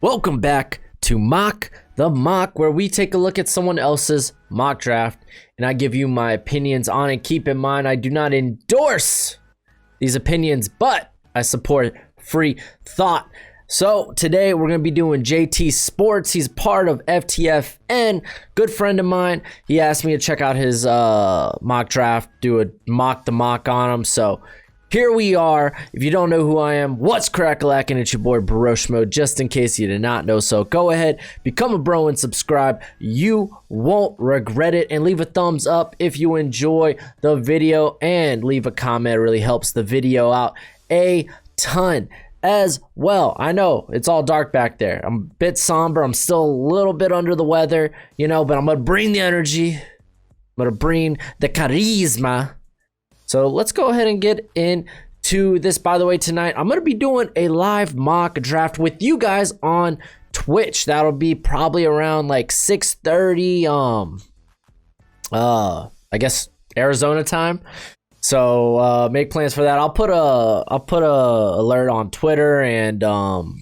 Welcome back to Mock the Mock, where we take a look at someone else's mock draft and I give you my opinions on it. Keep in mind, I do not endorse these opinions, but I support free thought. So today we're going to be doing JT Sports. He's part of FTFN, good friend of mine. He asked me to check out his mock draft, do a mock the mock on him. So here we are. If you don't know who I am, what's crack-a-lackin'? It's your boy Baroshmo, just in case you did not know. So go ahead, become a bro and subscribe. You won't regret it. And leave a thumbs up if you enjoy the video. And leave a comment. It really helps the video out a ton as well. I know it's all dark back there. I'm a bit somber. I'm still a little bit under the weather, but I'm going to bring the energy. I'm going to bring the charisma. So let's go ahead and get into this. By the way, tonight I'm going to be doing a live mock draft with you guys on Twitch. That'll be probably around like 6:30 I guess Arizona time. So make plans for that. I'll put a alert on Twitter and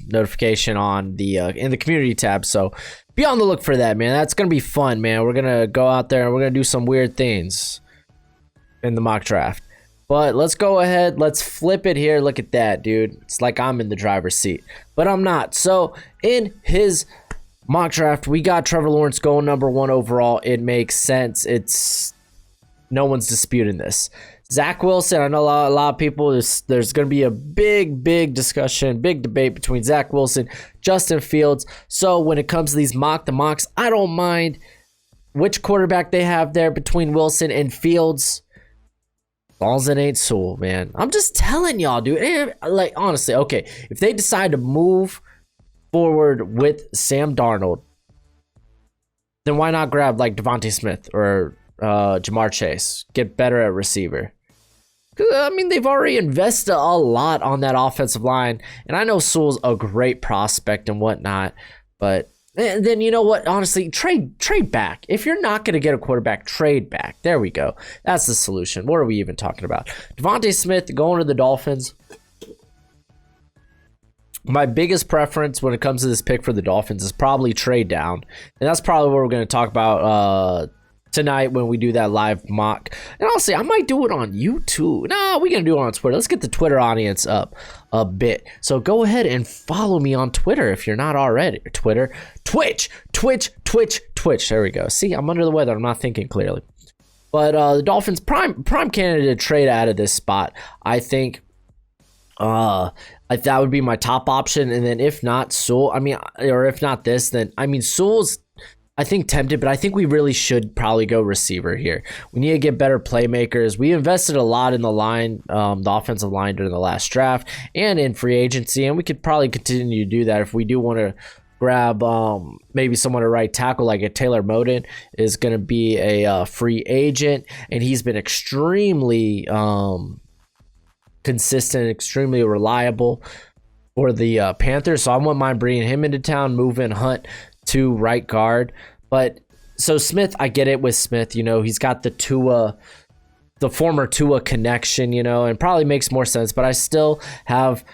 notification on the in the community tab. So be on the look for that, man. That's going to be fun, man. We're going to go out there and we're going to do some weird things in the mock draft. But let's go ahead, let's flip it here. Look at that, dude. It's like I'm in the driver's seat, but I'm not. So in his mock draft, we got Trevor Lawrence going #1 overall. It makes sense. It's no one's disputing this. Zach Wilson, I know a lot of people, there's going to be a big discussion, big debate between Zach Wilson, Justin Fields. So when it comes to these mock the mocks, I don't mind which quarterback they have there between Wilson and Fields. Balls it ain't Sewell, man. I'm just telling y'all, dude. And, like, honestly, okay, if they decide to move forward with Sam Darnold, then why not grab like Devontae Smith or Jamar Chase? Get better at receiver. Because, I mean, they've already invested a lot on that offensive line. And I know Sewell's a great prospect and whatnot, but then you know what? Honestly, trade back. If you're not going to get a quarterback, trade back. There we go. That's the solution. What are we even talking about? Devontae Smith going to the Dolphins. My biggest preference when it comes to this pick for the Dolphins is probably trade down. And that's probably what we're going to talk about tonight when we do that live mock. And I'll say I might do it on YouTube. No, we're going to do it on Twitter. Let's get the Twitter audience up a bit. So go ahead and follow me on Twitter if you're not already. Twitter, Twitch. There we go. See, I'm under the weather. I'm not thinking clearly. But the Dolphins, prime candidate to trade out of this spot. I think that would be my top option. And then if not Sewell, or if not this, then Sewell's, I think, tempted, but I think we really should probably go receiver here. We need to get better playmakers. We invested a lot in the line, the offensive line during the last draft and in free agency, and we could probably continue to do that if we do want to grab maybe someone to right tackle, like a Taylor Moton is going to be a free agent, and he's been extremely consistent, extremely reliable for the Panthers, so I wouldn't mind bringing him into town, moving Hunt to right guard. But so Smith, I get it with Smith, he's got the former Tua connection, and probably makes more sense, but I still have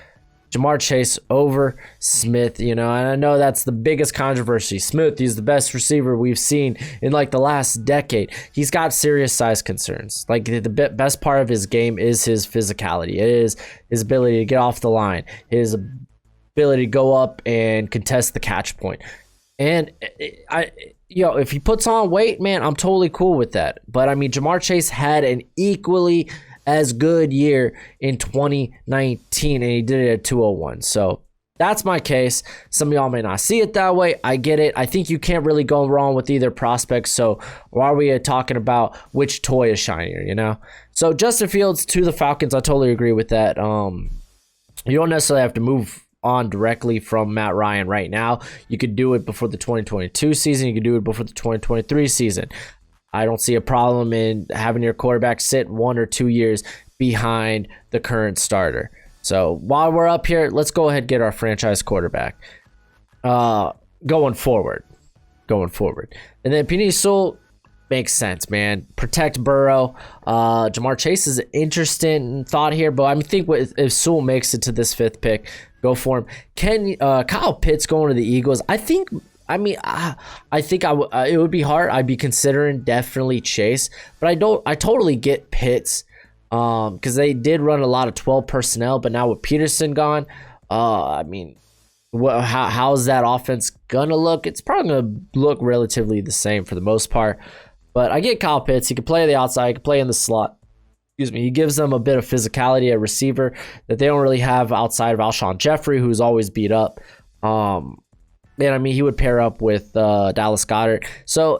Jamar Chase over Smith, and I know that's the biggest controversy. Smith, he's the best receiver we've seen in like the last decade. He's got serious size concerns. Like the best part of his game is his physicality. It is his ability to get off the line, his ability to go up and contest the catch point. And if he puts on weight, man, I'm totally cool with that. But Jamar Chase had an equally as good year in 2019, and he did it at 201. So that's my case. Some of y'all may not see it that way. I get it. I think you can't really go wrong with either prospect. So why are we talking about which toy is shinier, So Justin Fields to the Falcons, I totally agree with that. You don't necessarily have to move on directly from Matt Ryan right now. You could do it before the 2022 season. You could do it before the 2023 season. I don't see a problem in having your quarterback sit 1 or 2 years behind the current starter. So while we're up here, let's go ahead and get our franchise quarterback going forward. And then Penei Sewell, Makes sense, man. Protect Burrow. Jamar Chase is an interesting thought here, but I think if Sewell makes it to this 5th pick, go for him. Kyle Pitts going to the Eagles? I think it would be hard. I'd be considering definitely Chase, but I totally get Pitts because they did run a lot of 12 personnel, but now with Peterson gone, how's that offense gonna look? It's probably gonna look relatively the same for the most part. But I get Kyle Pitts. He can play the outside. He can play in the slot. Excuse me. He gives them a bit of physicality at receiver that they don't really have outside of Alshon Jeffrey, who's always beat up. He would pair up with Dallas Goedert. So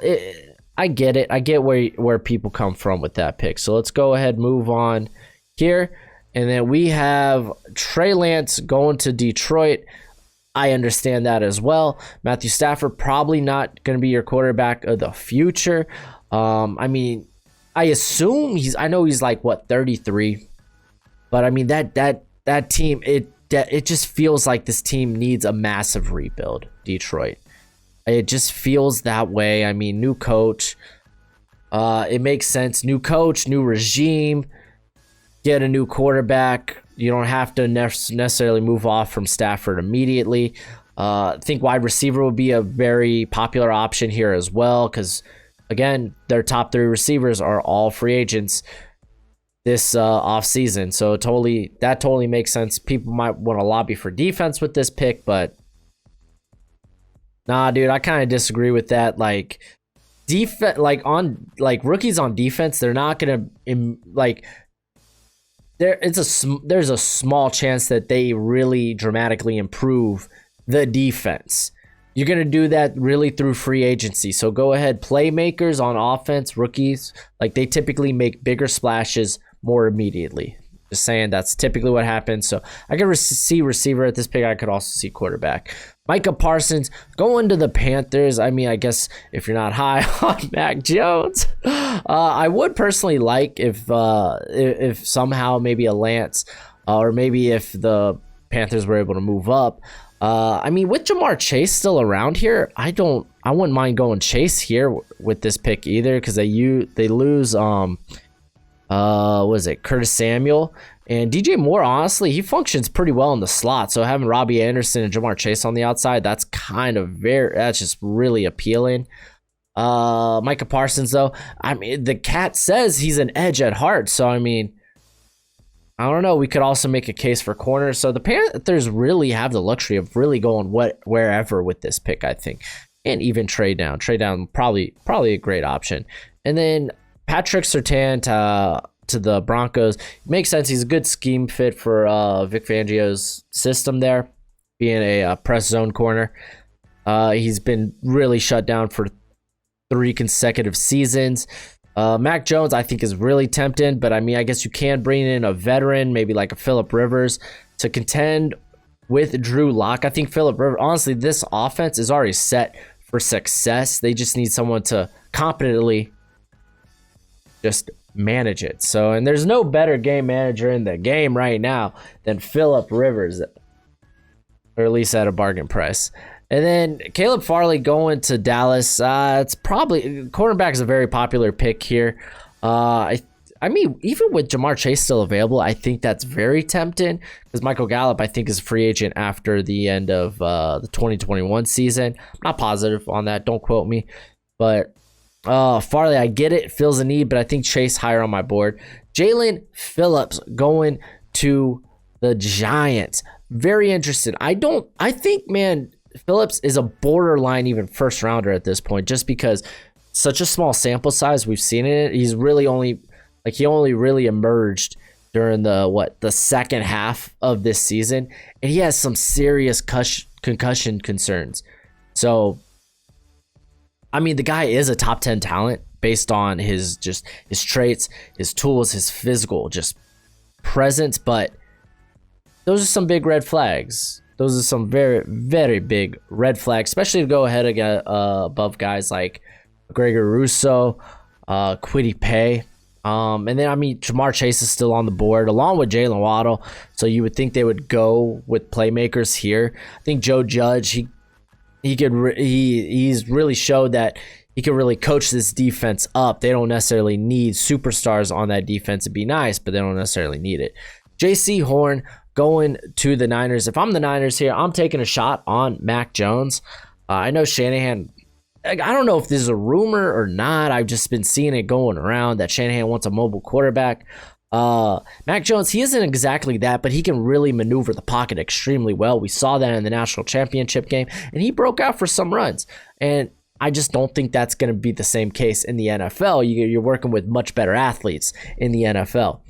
I get it. I get where people come from with that pick. So let's go ahead and move on here. And then we have Trey Lance going to Detroit. I understand that as well. Matthew Stafford probably not going to be your quarterback of the future. I assume I know he's like 33, but that team, it just feels like this team needs a massive rebuild. Detroit, it just feels that way. New coach, it makes sense. New coach, new regime, get a new quarterback. You don't have to necessarily move off from Stafford immediately. I think wide receiver would be a very popular option here as well because, again, their top 3 receivers are all free agents this offseason. So that totally makes sense. People might want to lobby for defense with this pick, but nah, dude, I kind of disagree with that. Rookies on defense, they're not going to there's a small chance that they really dramatically improve the defense. You're going to do that really through free agency. So go ahead. Playmakers on offense, rookies, they typically make bigger splashes more immediately. Just saying, that's typically what happens. So I could see receiver at this pick. I could also see quarterback. Micah Parsons going to the Panthers. I guess if you're not high on Mac Jones, I would personally like if somehow maybe a Lance or maybe if the Panthers were able to move up. With Jamar Chase still around here, I wouldn't mind going Chase here with this pick either because they lose Curtis Samuel and DJ Moore. Honestly, he functions pretty well in the slot. So having Robbie Anderson and Jamar Chase on the outside, that's just really appealing. Micah Parsons though, the cat says he's an edge at heart. So I don't know. We could also make a case for corner. So the Panthers really have the luxury of really going wherever with this pick, I think, and even trade down. Trade down probably a great option. And then Patrick Surtain to the Broncos makes sense. He's a good scheme fit for Vic Fangio's system there, being a press zone corner. He's been really shut down for 3 consecutive seasons. Mac Jones, I think, is really tempting, but I guess you can bring in a veteran, maybe like a Phillip Rivers, to contend with Drew Lock. I think Phillip Rivers, honestly, this offense is already set for success. They just need someone to competently just manage it. So, and there's no better game manager in the game right now than Phillip Rivers, or at least at a bargain price. And then Caleb Farley going to Dallas. It's probably cornerback is a very popular pick here. Even with Jamar Chase still available, I think that's very tempting because Michael Gallup, I think, is a free agent after the end of the 2021 season. I'm not positive on that. Don't quote me. But Farley, I get it. Fills a need, but I think Chase higher on my board. Jalen Phillips going to the Giants. Very interested. I think, man, Phillips is a borderline even first rounder at this point, just because such a small sample size we've seen it. He's really only really emerged during the second half of this season, and he has some serious concussion concerns. So, the guy is a top 10 talent based on his traits, his tools, his physical just presence, but those are some big red flags. Those are some very, very big red flags, especially to go ahead above guys like Gregor Rousseau, Kwity Paye. And then, Jamar Chase is still on the board, along with Jalen Waddle. So you would think they would go with playmakers here. I think Joe Judge, he's really showed that he can really coach this defense up. They don't necessarily need superstars on that defense to be nice, but they don't necessarily need it. J.C. Horn going to the Niners. If I'm the Niners here, I'm taking a shot on Mac Jones. I know Shanahan, I don't know if this is a rumor or not. I've just been seeing it going around that Shanahan wants a mobile quarterback. Mac Jones, he isn't exactly that, but he can really maneuver the pocket extremely well. We saw that in the national championship game, and he broke out for some runs. And I just don't think that's going to be the same case in the NFL. You're working with much better athletes in the NFL.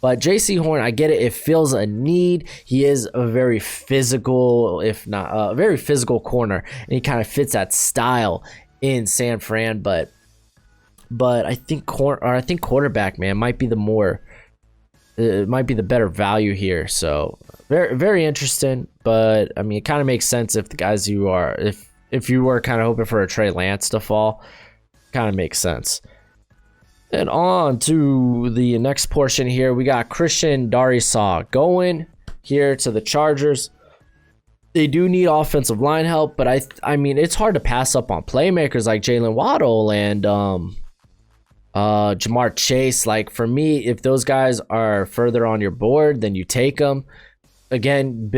But J.C. Horn, I get it. It fills a need. He is a very physical, if not a very physical corner, and he kind of fits that style in San Fran. But I think quarterback, man, might be the better value here. So very, very interesting. But I mean, it kind of makes sense if the guys if you were kind of hoping for a Trey Lance to fall, kind of makes sense. And on to the next portion here, we got Christian Darrisaw going here to the Chargers. They do need offensive line help, but I mean, it's hard to pass up on playmakers like Jalen Waddle and Jamar Chase. Like, for me, if those guys are further on your board, then you take them. Again,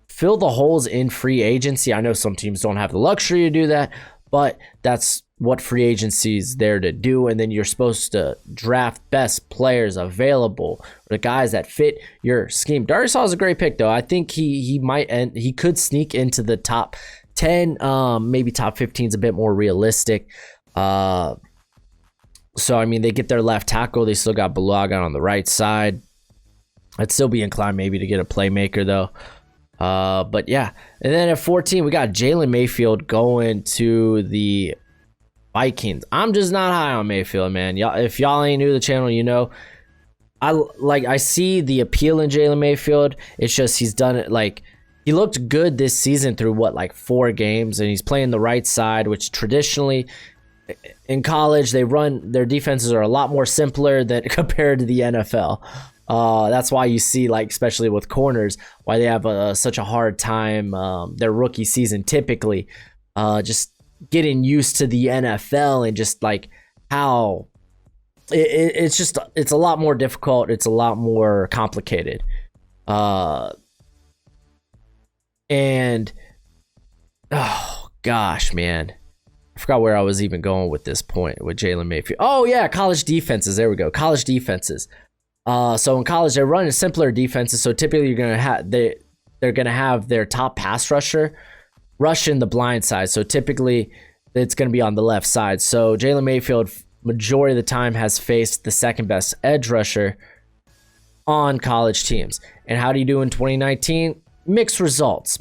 fill the holes in free agency. I know some teams don't have the luxury to do that, but that's what free agency is there to do. And then you're supposed to draft best players available, the guys that fit your scheme. Darrisaw is a great pick, though. I think he could sneak into the top 10, maybe top 15 is a bit more realistic. So I mean, they get their left tackle. They still got Bulaga on the right side. I'd still be inclined maybe to get a playmaker, though. But yeah, and then at 14, we got Jalen Mayfield going to the Vikings. I'm just not high on Mayfield, man. If y'all ain't new to the channel, you know, I see the appeal in Jalen Mayfield. It's just he's done it, like, he looked good this season through 4 games, and he's playing the right side, which traditionally in college their defenses are a lot more simpler than compared to the NFL. That's why you see, like, especially with corners, why they have such a hard time their rookie season typically, just getting used to the NFL and just like how it's a lot more difficult. It's a lot more complicated. And oh gosh, man, I forgot where I was even going with this point with Jalen Mayfield. Oh yeah, college defenses. There we go. College defenses. So in college, they're running simpler defenses. So typically, they're gonna have their top pass rusher rush in the blind side. So typically, it's gonna be on the left side. So Jalen Mayfield, majority of the time, has faced the second best edge rusher on college teams. And how did he do in 2019? Mixed results.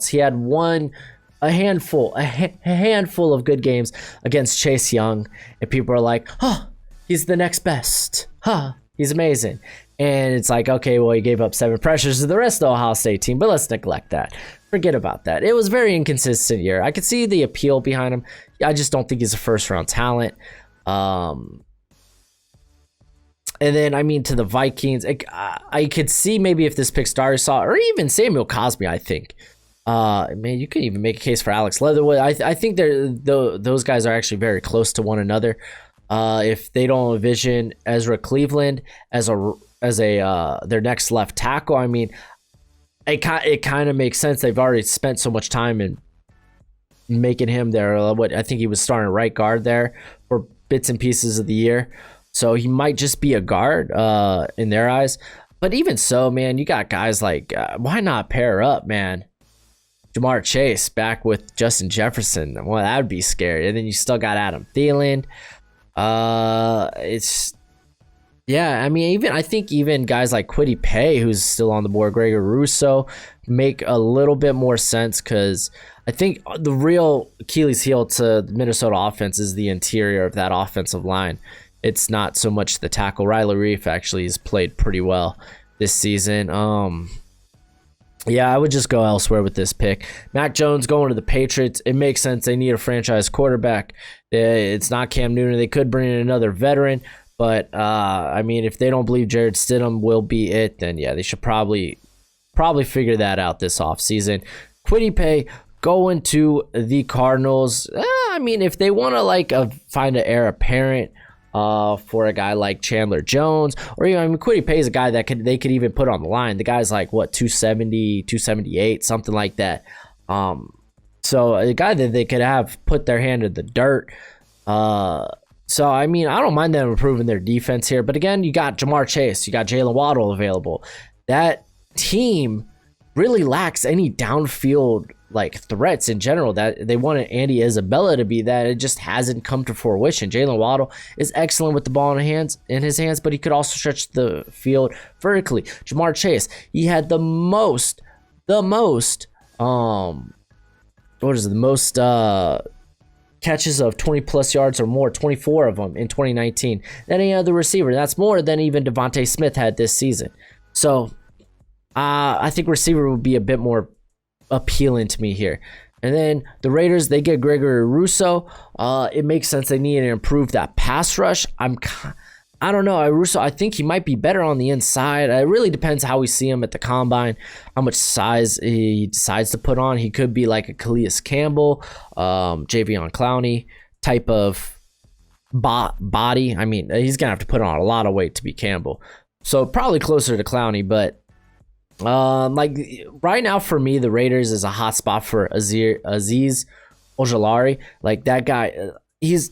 He had a handful of good games against Chase Young, and people are like, "Huh, he's the next best. Huh, he's amazing." And it's like, okay, well, he gave up 7 pressures to the rest of the Ohio State team, but let's neglect that. Forget about that. It was a very inconsistent year. I could see the appeal behind him. I just don't think he's a first-round talent. And then, I mean, to the Vikings, I could see maybe if this picks Darrisaw or even Samuel Cosmi, I think. Man, you can even make a case for Alex Leatherwood. I think those guys are actually very close to one another. If they don't envision Ezra Cleveland as their next left tackle, I mean, it kind of makes sense. They've already spent so much time in making him their I think he was starting right guard there for bits and pieces of the year. So he might just be a guard in their eyes. But even so, man, you got guys like, why not pair up, man? Jamar Chase back with Justin Jefferson. Well, that would be scary. And then you still got Adam Thielen. I mean, I think even guys like Kwity Paye, who's still on the board, Gregor Rousseau, make a little bit more sense, because I think the real Achilles heel to the Minnesota offense is the interior of that offensive line. It's not so much the tackle. Riley Reef actually has played pretty well this season. Yeah, I would just go elsewhere with this pick. Mac Jones going to the Patriots. It makes sense. They need a franchise quarterback. It's not Cam Newton. They could bring in another veteran. But, I mean, if they don't believe Jared Stidham will be it, then, yeah, they should probably figure that out this offseason. Kwity Paye going to the Cardinals. I mean, if they want to like find an heir apparent for a guy like Chandler Jones, or I mean, Kwity Paye is a guy that they could even put on the line. The guy's like what 270, 278, something like that. So a guy that they could have put their hand in the dirt. So I mean, I don't mind them improving their defense here, but again, you got Jamar Chase, you got Jalen Waddle available. That team really lacks any downfield like threats in general. That they wanted Andy Isabella to be that, it just hasn't come to fruition. Jalen Waddle is excellent with the ball in his hands, but he could also stretch the field vertically. Jamar Chase, he had the most catches of 20 plus yards or more, 24 of them in 2019 than any other receiver. That's more than even Devontae Smith had this season. So I think receiver would be a bit more appealing to me here. And then the Raiders, they get Gregory Rousseau. It makes sense. They need to improve that pass rush. I don't know. Rousseau, I think he might be better on the inside. It really depends how we see him at the combine, how much size he decides to put on. He could be like a Calais Campbell, Javion Clowney type of body. I mean, he's going to have to put on a lot of weight to be Campbell. So probably closer to Clowney, but like right now for me, the Raiders is a hot spot for Azeez Ojulari. Like that guy, he's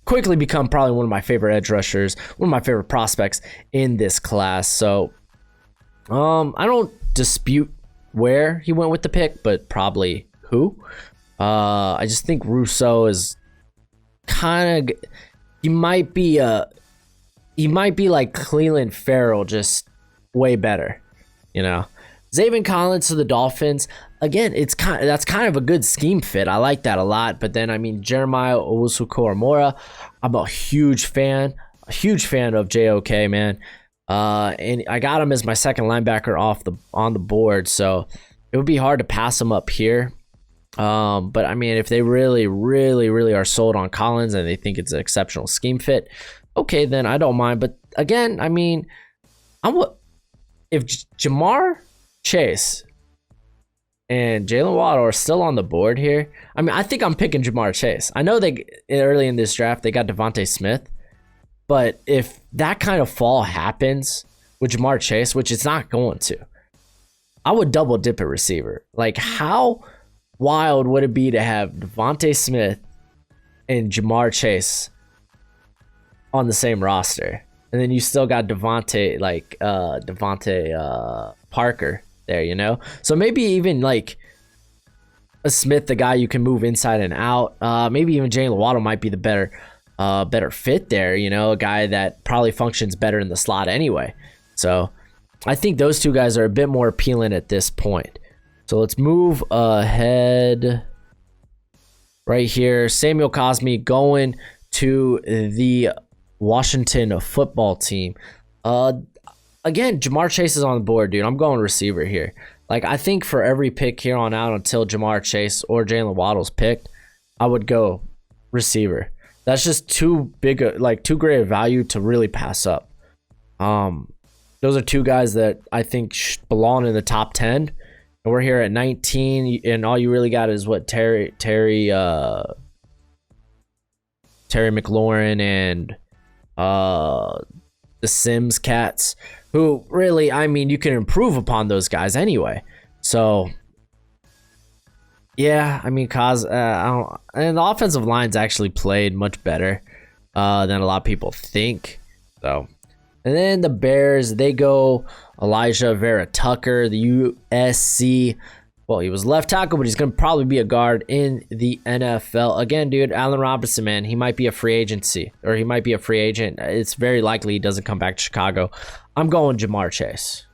quickly become probably one of my favorite edge rushers, one of my favorite prospects in this class. So I don't dispute where he went with the pick, but probably who. I just think Rousseau is kind of, he might be like Cleveland Farrell, just way better, you know. Zaven Collins to the Dolphins. Again, that's kind of a good scheme fit. I like that a lot. But then, I mean, Jeremiah Owusu-Koramoah, I'm a huge fan of JOK, man. And I got him as my second linebacker on the board, so it would be hard to pass him up here. But I mean, if they really, really, really are sold on Collins and they think it's an exceptional scheme fit, okay, then I don't mind. But again, I mean, if Jamar Chase and Jalen Waddle are still on the board here, I mean, I think I'm picking Jamar Chase. I know they early in this draft they got Devontae Smith, but if that kind of fall happens with Jamar Chase, which it's not going to, I would double dip at receiver. Like, how wild would it be to have Devontae Smith and Jamar Chase on the same roster, and then you still got Devontae Parker there, you know? So maybe even like a Smith, the guy you can move inside and out. Maybe even Jalen Waddle might be the better fit there, you know, a guy that probably functions better in the slot anyway. So I think those two guys are a bit more appealing at this point. So let's move ahead right here. Samuel Cosmi going to the Washington football team. Again, Jamar Chase is on the board, dude. I'm going receiver here. Like, I think for every pick here on out until Jamar Chase or Jalen Waddle's picked, I would go receiver. That's just too big, too great a value to really pass up. Those are two guys that I think belong in the top 10. And we're here at 19, and all you really got is what Terry McLaurin and the Sims cats, who really, I mean, you can improve upon those guys anyway. So yeah, I mean, and the offensive line's actually played much better than a lot of people think. So, and then the Bears, they go Elijah Vera Tucker, the USC. Well, he was left tackle, but he's going to probably be a guard in the NFL. Again, dude, Allen Robinson, man, he might be a free agent. It's very likely he doesn't come back to Chicago. I'm going Jamar Chase.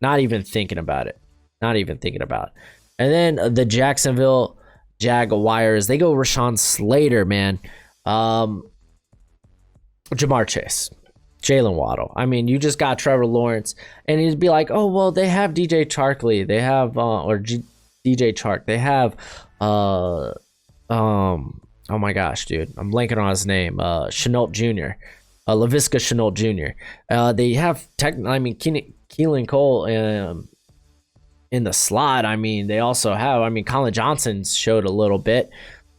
Not even thinking about it. And then the Jacksonville Jaguars, they go Rashawn Slater, man. Jamar Chase. Jalen Waddle. I mean, you just got Trevor Lawrence, and you'd be like, oh, well, they have DJ Charkley. They have, DJ Chark. They have, oh my gosh, dude. I'm blanking on his name. Shenault Jr. LaVisca Shenault Jr. They have, Keelan Cole in the slot. I mean, they also have, Colin Johnson showed a little bit.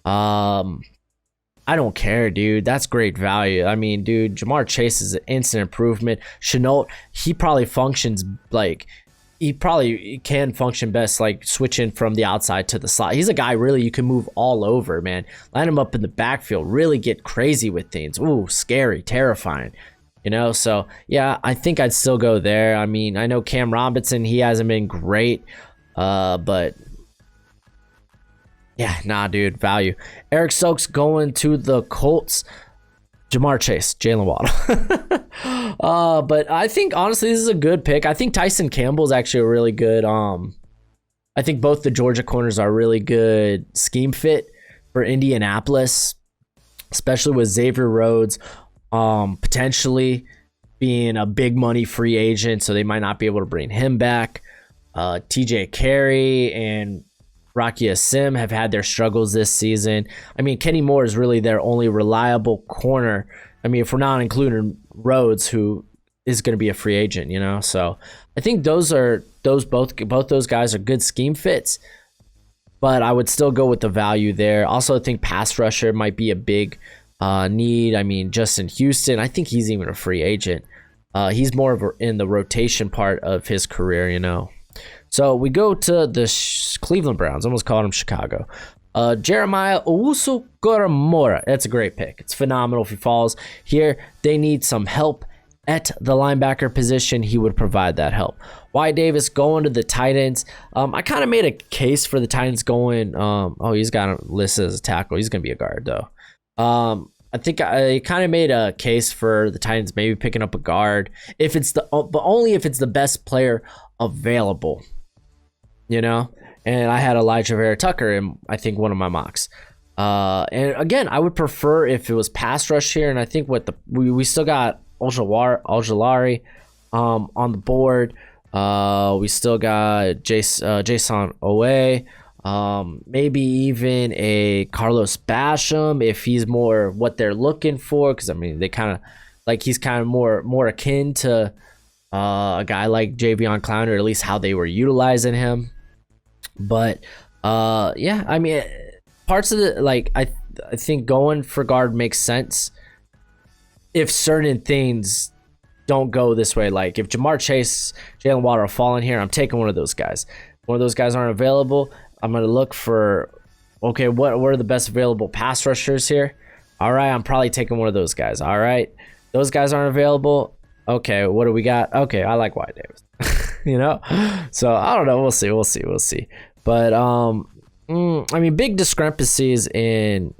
I don't care, dude. That's great value. I mean, dude, Jamar Chase is an instant improvement. Chenault, he probably functions like, he probably can function best like switching from the outside to the slot. He's a guy really you can move all over, man. Line him up in the backfield, really get crazy with things. Ooh, scary, terrifying. You know, so yeah, I think I'd still go there. I mean, I know Cam Robinson, he hasn't been great, but yeah, nah, dude, value. Eric Stokes going to the Colts. Jamar Chase, Jalen Waddle. But I think, honestly, this is a good pick. I think Tyson Campbell is actually a really good, I think both the Georgia corners are really good scheme fit for Indianapolis, especially with Xavier Rhodes potentially being a big money free agent, so they might not be able to bring him back. TJ Carey and Rocky Asim have had their struggles this season. I mean, Kenny Moore is really their only reliable corner. I mean, if we're not including Rhodes, who is going to be a free agent, you know? So I think both those guys are good scheme fits, but I would still go with the value there. Also, I think pass rusher might be a big need. I mean, Justin Houston, I think he's even a free agent. He's more of in the rotation part of his career, you know? So we go to the Cleveland Browns. Almost called him Chicago. Jeremiah Owusu-Koramoah. That's a great pick. It's phenomenal if he falls here. They need some help at the linebacker position. He would provide that help. Wyatt Davis going to the Titans. I kind of made a case for the Titans going. He's got him listed as a tackle. He's going to be a guard though. I think I kind of made a case for the Titans maybe picking up a guard but only if it's the best player available, you know. And I had Elijah Vera Tucker in, I think, one of my mocks. And again, I would prefer if it was pass rush here. And I think we still got Ojulari on the board. We still got Jason Owe. Maybe even a Carlos Basham if he's more what they're looking for. Because I mean, they kind of like he's kind of more akin to a guy like Javion Clown, or at least how they were utilizing him. But yeah, I mean, parts of the I think going for guard makes sense if certain things don't go this way. Like if Jamar Chase, Jalen Waddle are falling here, I'm taking one of those guys. One of those guys aren't available. I'm gonna look for what are the best available pass rushers here. All right, I'm probably taking one of those guys. All right, those guys aren't available. Okay, what do we got? Okay, I like Wyatt Davis. You know, so I don't know. We'll see. But I mean, big discrepancies in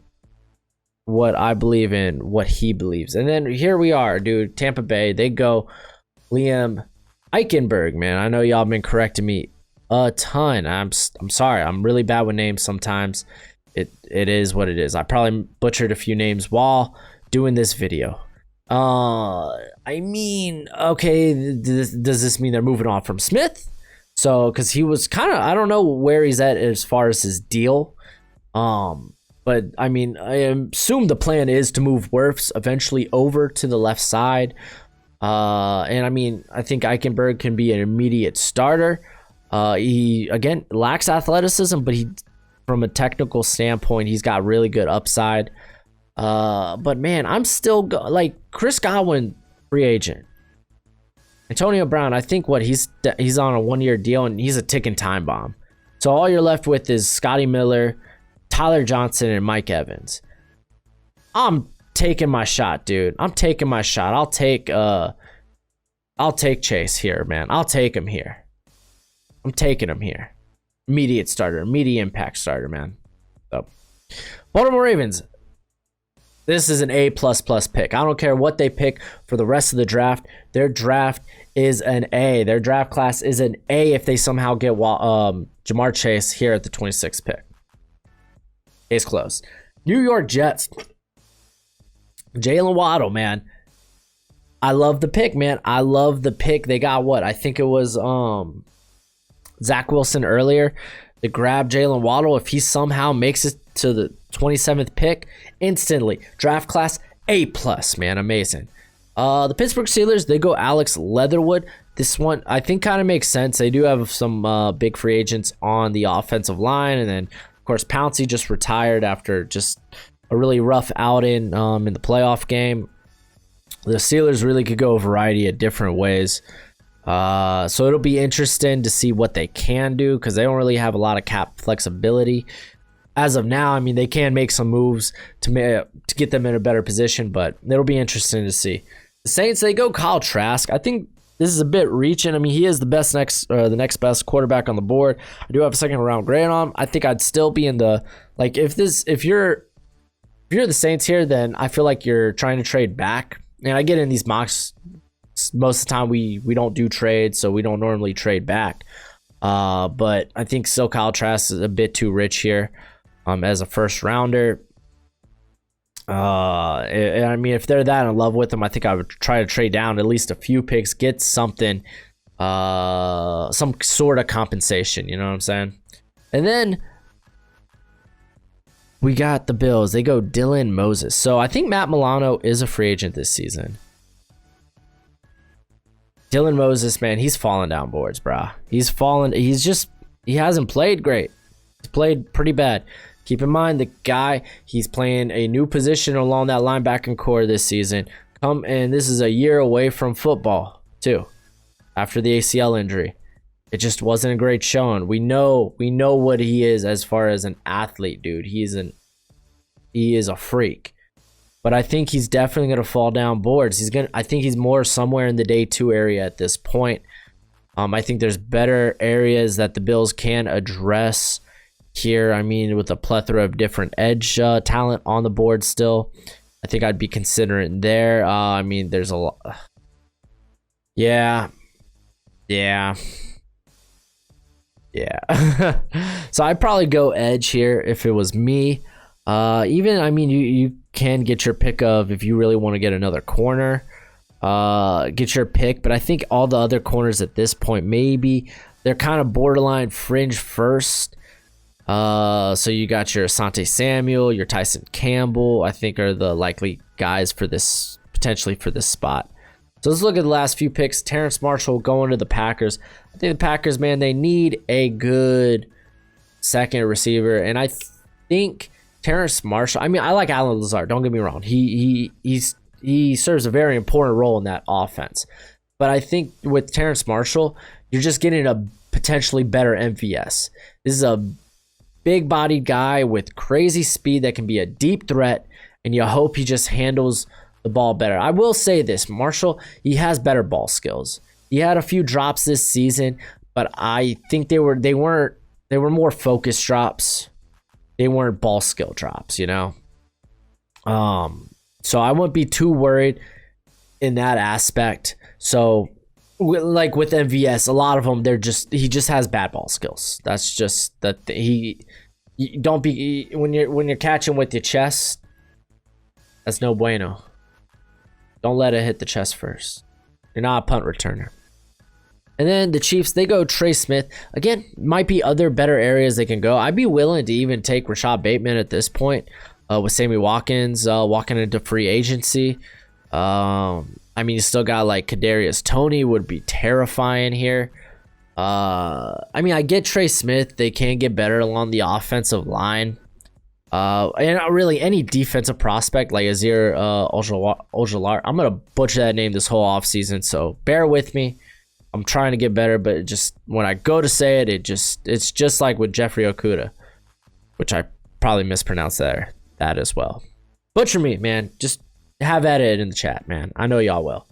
what I believe in, what he believes, and then here we are, dude. Tampa Bay, they go Liam Eichenberg, man. I know y'all been correcting me a ton. I'm sorry. I'm really bad with names sometimes. It is what it is. I probably butchered a few names while doing this video. I mean, okay, does this mean they're moving on from Smith? So, because he was kind of, I don't know where he's at as far as his deal. But I mean, I assume the plan is to move Wirfs eventually over to the left side. And I mean, I think Eichenberg can be an immediate starter. He again lacks athleticism, but from a technical standpoint, he's got really good upside. But man, I'm still like Chris Godwin, free agent. Antonio Brown, I think he's on a 1-year deal and he's a ticking time bomb. So all you're left with is Scotty Miller, Tyler Johnson, and Mike Evans. I'm taking my shot, dude. I'm taking my shot. I'll take Chase here, man. I'll take him here. I'm taking him here. Immediate starter, immediate impact starter, man. So, Baltimore Ravens. This is an A++ pick. I don't care what they pick for the rest of the draft. Their draft is an A. Their draft class is an A if they somehow get Jamar Chase here at the 26th pick. It's close. New York Jets. Jalen Waddle, man. I love the pick, man. I love the pick. They got what? I think it was Zach Wilson earlier. They grab Jalen Waddle. If he somehow makes it to the 27th pick, instantly draft class A+, man. Amazing. The Pittsburgh Steelers, they go Alex Leatherwood. This one I think kind of makes sense. They do have some big free agents on the offensive line, and then of course, Pouncey just retired after just a really rough outing in the playoff game. The Steelers really could go a variety of different ways. So it'll be interesting to see what they can do because they don't really have a lot of cap flexibility. As of now, I mean, they can make some moves to get them in a better position, but it'll be interesting to see. The Saints, they go Kyle Trask. I think this is a bit reaching. I mean, he is the next best quarterback on the board. I do have a second round grade on him. I think I'd still be in the, like, if you're the Saints here, then I feel like you're trying to trade back. And I get in these mocks most of the time we don't do trades, so we don't normally trade back. But I think still Kyle Trask is a bit too rich here as a first rounder. And I mean, if they're that in love with him, I think I would try to trade down at least a few picks, get something, some sort of compensation. You know what I'm saying? And then we got the Bills. They go Dylan Moses. So I think Matt Milano is a free agent this season. Dylan Moses, man, he's falling down boards, bro. He's fallen. He hasn't played great. He's played pretty bad. Keep in mind, the guy, he's playing a new position along that linebacking core this season. And this is a year away from football, too, after the ACL injury. It just wasn't a great showing. We know what he is as far as an athlete, dude. He is a freak. But I think he's definitely going to fall down boards. I think he's more somewhere in the day 2 area at this point. I think there's better areas that the Bills can address here. I mean, with a plethora of different edge talent on the board still, I think I'd be considering there. I mean, there's a lot. Yeah. So I'd probably go edge here if it was me. Even, I mean, you can get your pick of, if you really want to get another corner, get your pick. But I think all the other corners at this point, maybe they're kind of borderline fringe first. So you got your Asante Samuel, your Tyson Campbell, I think are the likely guys for this, potentially for this spot. So let's look at the last few picks. Terrace Marshall going to the Packers. I think the Packers, man, they need a good second receiver. And I think Terrace Marshall, I mean, I like Alan Lazard, don't get me wrong. He serves a very important role in that offense. But I think with Terrace Marshall, you're just getting a potentially better MVS. This is a big-bodied guy with crazy speed that can be a deep threat, and you hope he just handles the ball better. I will say this, Marshall, he has better ball skills. He had a few drops this season, but I think they were more focused drops. They weren't ball skill drops, you know. So I wouldn't be too worried in that aspect. So like with MVS, a lot of them, he just has bad ball skills. That's just that don't be when you're catching with your chest. That's no bueno. Don't let it hit the chest first. You're not a punt returner. And then the Chiefs, they go Trey Smith. Again, might be other better areas they can go. I'd be willing to even take Rashad Bateman at this point with Sammy Watkins walking into free agency. I mean, you still got like Kadarius Toney would be terrifying here. I mean, I get Trey Smith. They can get better along the offensive line. And really any defensive prospect like Azir Ojalar. I'm going to butcher that name this whole offseason, so bear with me. I'm trying to get better, but just when I go to say it, it's just like with Jeffrey Okuda, which I probably mispronounced that as well. Butcher me, man. Just have at it in the chat, man. I know y'all will.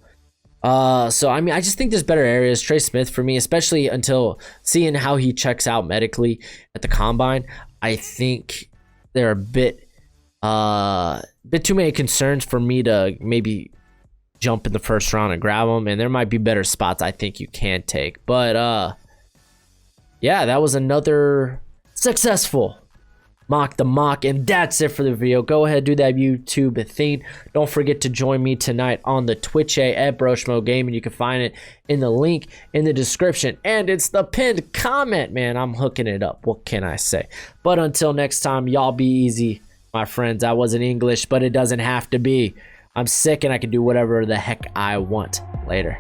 So, I mean, I just think there's better areas. Trey Smith for me, especially until seeing how he checks out medically at the combine. I think there are a bit too many concerns for me to maybe jump in the first round and grab them. And there might be better spots I think you can take. But, yeah, that was another successful Mock the Mock, and that's it for the video. Go ahead, do that YouTube thing. Don't forget to join me tonight on the Twitch at Broshmo Gaming. You can find it in the link in the description, and it's the pinned comment, man. I'm hooking it up. What can I say? But until next time, y'all be easy, my friends. I wasn't English, but it doesn't have to be. I'm sick, and I can do whatever the heck I want. Later.